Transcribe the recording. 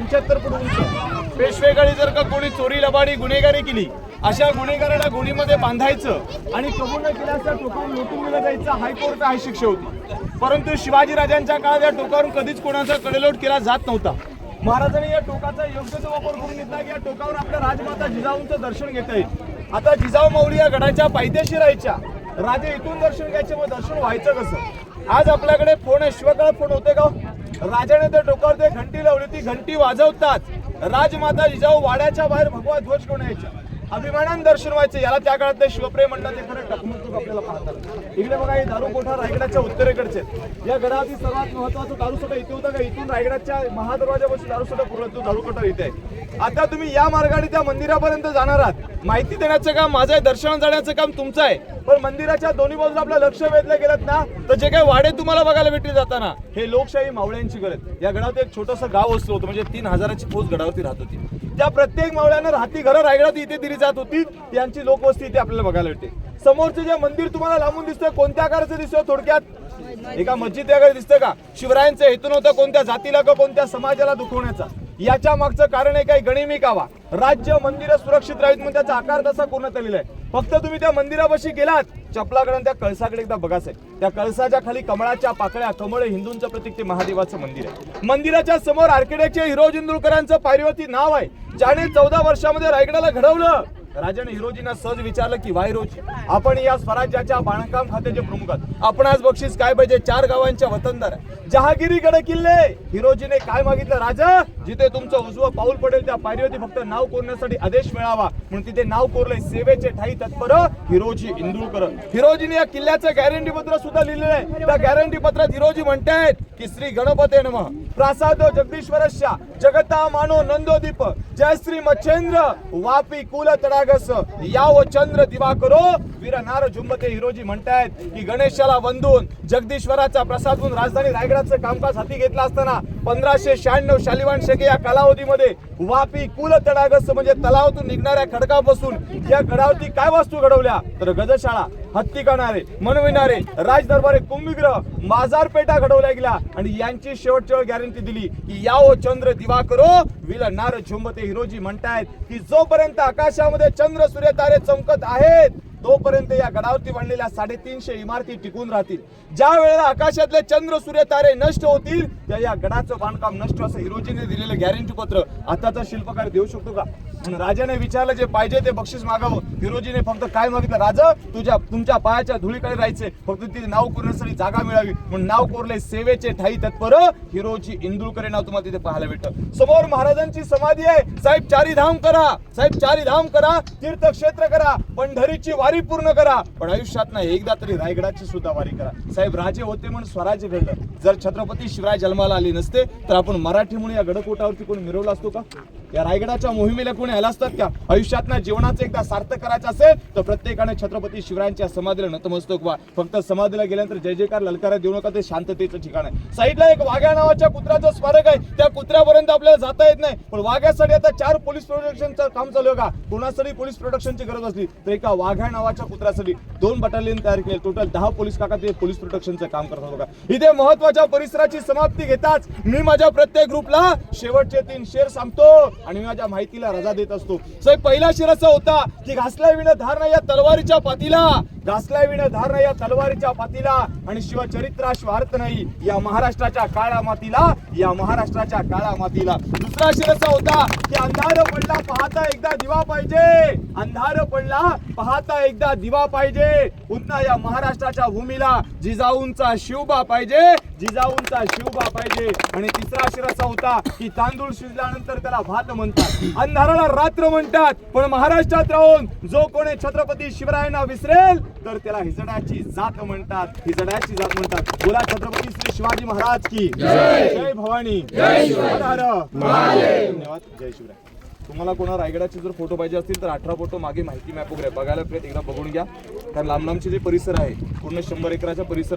75 फूट उंच. पेशवेकाळी जर का कोणी चोरी लबाडी गुन्हेगारी केली, अशा गुन्हेगाराला गोणीमध्ये बांधायचं आणि कबूल न केल्यास त्या टोकावर लोटून दिलं जायचं. हायकोर्ट ही शिक्षा होती. परंतु शिवाजी राजांच्या काळात या टोकावरून कधीच कोणाचा कडेलोट केला जात नव्हता. महाराजांनी या टोकाचा योग्य तो वापर करून घेतला की या टोकावर आपल्या राजमाता जिजाऊंचं दर्शन घेता येईल. आता जिजाऊ माऊली या गडाच्या पायथ्याशी राहायच्या. राजे इथून दर्शन घ्यायचे, मग दर्शन व्हायचं कसं? आज आपल्याकडे फोन आहे, शिवकाळ फोन होते का? राजाने त्या टोकावर ते घंटी लावली, ती घंटी वाजवतात राजमाता जिजाऊ वाड्याच्या बाहेर भगवा ध्वज घेऊन यायच्या. अभिमानानं दर्शन व्हायचं. याला त्या काळातले शिवप्रेम म्हणतात. ते खरं टकमक आपल्याला पाहतात. इकडे बघा, हे दारू कोठा रायगडाच्या उत्तरेकडचे. या गडावरती सर्वात महत्वाचं दारूसाठा इथे होता का? इथून रायगडाच्या महादरवाजापासून दारूसाठा पुरवतो. दारू कोठा इथे आहे. आता तुम्ही या मार्गाने त्या मंदिरापर्यंत जाणार आहात. माहिती देण्याचं काम माझं आहे, दर्शन जाण्याचं काम तुमचं आहे. पण मंदिराच्या दोन्ही बाजूला आपलं लक्ष वेधलं गेलं ना, तर जे काही वाडे तुम्हाला बघायला भेटले जाताना, हे लोकशाही मावळ्यांची गरज. या गडावरती एक छोटंसं गाव असलं होतं, म्हणजे 3000ची फौज गडावरती राहत होती. त्या प्रत्येक मावळ्यानं राहती घरं रायगडात इथे दिली जात होती. त्यांची लोकवस्ती इथे आपल्याला बघायला भेटते. समोरचे जे मंदिर तुम्हाला लांबून दिसतंय, कोणत्या आकाराचं दिसतंय? थोडक्यात एका मस्जिद वगैरे दिसतं का? शिवरायांचं हेतू नव्हतं कोणत्या जातीला का कोणत्या समाजाला दुखवण्याचा. याच्या मागचं कारण आहे काही गणिमी कावा. राज्य मंदिर सुरक्षित राहील म्हणून त्याचा आकार तसा करण्यात आलेला आहे. फक्त तुम्ही त्या मंदिरापाशी गेलात, चपलाकडे त्या कळसाकडे एकदा बघाच आहे. त्या कळसाच्या खाली कमळाच्या पाकळ्या, कमळ हिंदूंचं प्रतीक, ते महादेवाचं मंदिर आहे. मंदिराच्या समोर आर्किटेक्चर हिरोजी इंदुरकरांचं पायरीवरती नाव आहे, ज्याने 14 वर्षामध्ये रायगडाला घडवलं. राजाने हिरोजींना सहज विचारलं की वाय रोज, आपण या स्वराज्याच्या बांधकाम खात्याचे प्रमुख आहात, आपण आज बक्षीस काय पाहिजे? 4 गावांच्या वतनदार. जहागिरी गड किल्ले. हिरोजीने काय मागितलं? राजा, जिथे तुमचं उजवं पाऊल पडेल त्या पायरीवरती फक्त नाव कोरण्यासाठी आदेश मिळावा, म्हणून तिथे नाव कोरलंय. सेवेचे ठाई तत्पर हिरोजी इंदुरकर. हिरोजीने या किल्ल्याचं गॅरंटी पत्र सुद्धा लिहिलेलं आहे. त्या गॅरंटी पत्रात हिरोजी म्हणतायत की श्री गणपते नमः, प्रासादो जगदीश्वरस्य, जगता मानो नंदोदीप, जय श्री मच्छेंद्र, वापी कुल तडागस, याव चंद्र दिवाकरो, वीर नार झुंबते. हिरोजी म्हणतायत की गणेशाला वंदून जगदीश्वराचा प्रसाद म्हणून राजधानी रायगडाचं कामकाज हाती घेतलं असताना 1596 शालिवान शके या कालावधीमध्ये वापी कुल तडागस म्हणजे तलावातून निघणाऱ्या खडकापासून या गडावरती काय वस्तू घडवल्या? तर गजशाळा, हत्ती करणारे, मनविणारे, राजदरबारे, कुंभगृह, बाजारपेठा घडवल्या गेल्या. आणि यांची शेवटची गॅरंटी दिली की याव चंद्र दिवाकरो, विल नार झुंबते. हिरोजी म्हणतायत की जोपर्यंत आकाशामध्ये चंद्र सूर्य तारे चमकत आहेत, तोपर्यंत या गडावरती बांधलेल्या 350 इमारती टिकून राहतील. ज्या वेळेला आकाशातले चंद्र सूर्य तारे नष्ट होतील, त्या या गडाचं बांधकाम नष्ट, असं हिरोजीने दिलेलं गॅरंटी पत्र आताचा शिल्पकार देऊ शकतो का? म्हणून राजाने विचारलं जे पाहिजे ते बक्षीस मागावं. हिरोजीने फक्त काय मागितलं? राजा, तुमच्या पायाच्या धुळीकडे राहायचे, फक्त तिथे नाव कोरण्यासाठी जागा मिळावी म्हणून नाव कोरले. सेवेचे ठाई तत्पर हिरोजी इंदुरकर नाव तुम्हाला तिथे पाहायला भेटतं. समोर महाराजांची समाधी आहे. साहेब चारीधाम करा, साहेब चारीधाम करा, तीर्थक्षेत्र करा, पंढरीची वारी पूर्ण करा, पण आयुष्यात नाही एकदा तरी रायगडाची सुद्धा वारी करा. साहेब राजे होते म्हणून स्वराज्य घडलं. जर छत्रपती शिवराय जन्माला आले नसते तर आपण मराठी म्हणून या गडकोटावरती कोणी मिरवला असतो का? या रायगडाच्या मोहिमेला कोणी आला असतात का? आयुष्यात ना जीवनाचं एकदा सार्थक करायचं असेल तर प्रत्येकाने छत्रपती शिवरायांच्या समाधीला नतमस्तक व्हा. फक्त समाधीला गेल्यानंतर जय जयकार ललकारा देऊ नका, ते शांततेचं ठिकाण आहे. साईडला एक वाघ्या नावाच्या कुत्र्याचं स्मारक आहे. त्या कुत्र्यापर्यंत आपल्याला जाता येत नाही, पण वाघ्यासाठी आता 4 पोलीस प्रोटेक्शनचं काम चालू आहे का? कोणासाठी पोलीस प्रोटेक्शनची गरज असली तर एका वाघ्या नावाच्या कुत्र्यासाठी 2 बटालियन तयार केले. टोटल 10 पोलीस काका ते पोलीस प्रोटेक्शनचं काम करतात बघा. इथे महत्वाच्या परिसराची समाप्ती घेताच मी माझ्या प्रत्येक ग्रुपला शेवटचे 3 शेर सांगतो आणि मी माझ्या माहितीला रजा देत असतो. साहेब, पहिला शेर असा होता की घासल्या विणं धार नाही या तलवारीच्या पातीला, घासल्या विणं धार नाही या तलवारीच्या पातीला, आणि शिवचरित्राश वार्त नाही या महाराष्ट्राच्या काळ्या मातीला, या महाराष्ट्राच्या काळ्या मातीला. दुसरा शेर असा होता की अंधार पडला पाहता एकदा दिवा पाहिजे, अंधार पडला पाहता एकदा दिवा पाहिजे, पुन्हा या महाराष्ट्राच्या भूमीला जिजाऊंचा शिवबा पाहिजे, जिजाऊंचा शिवबा पाहिजे. आणि तिसरा शेर असा होता की तांदूळ शिजल्यानंतर त्याला भात म्हणतात, अंधाराला रात्र म्हणतात, पण महाराष्ट्रात राहून जो कोणी छत्रपती शिवरायांना विसरेल तर त्याला हिजड्याची जात म्हणतात, हिजड्याची जात म्हणतात. बोला छत्रपती श्री शिवाजी महाराज की जय. जय भवानी, जय शिवराय. धन्यवाद. जय शिवराय. तुम्हाला कोणा रायगडाचे जर फोटो पाहिजे असतील तर 18 फोटो मागे माहिती मॅप वगैरे बघायला एकदा बघून घ्या. कारण लांब लांबचे जे परिसर आहे पूर्ण 100 एकराचा परिसर